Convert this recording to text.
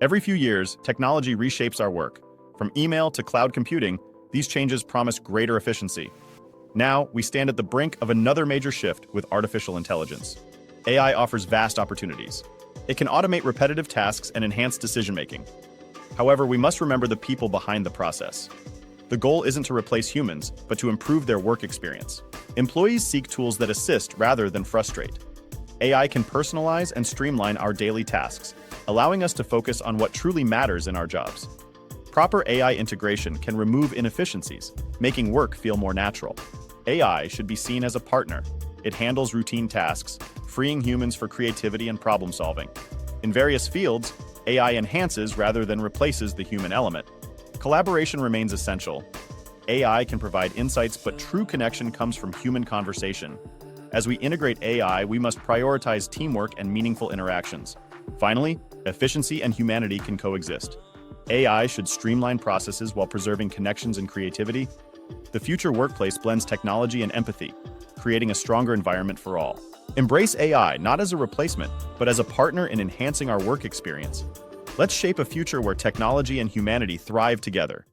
Every few years, technology reshapes our work. From email to cloud computing, these changes promise greater efficiency. Now, we stand at the brink of another major shift with artificial intelligence. AI offers vast opportunities. It can automate repetitive tasks and enhance decision-making. However, we must remember the people behind the process. The goal isn't to replace humans, but to improve their work experience. Employees seek tools that assist rather than frustrate. AI can personalize and streamline our daily tasks, allowing us to focus on what truly matters in our jobs. Proper AI integration can remove inefficiencies, making work feel more natural. AI should be seen as a partner. It handles routine tasks, freeing humans for creativity and problem-solving. In various fields, AI enhances rather than replaces the human element. Collaboration remains essential. AI can provide insights, but true connection comes from human conversation. As we integrate AI, we must prioritize teamwork and meaningful interactions. Finally, efficiency and humanity can coexist. AI should streamline processes while preserving connections and creativity. The future workplace blends technology and empathy, creating a stronger environment for all. Embrace AI not as a replacement, but as a partner in enhancing our work experience. Let's shape a future where technology and humanity thrive together.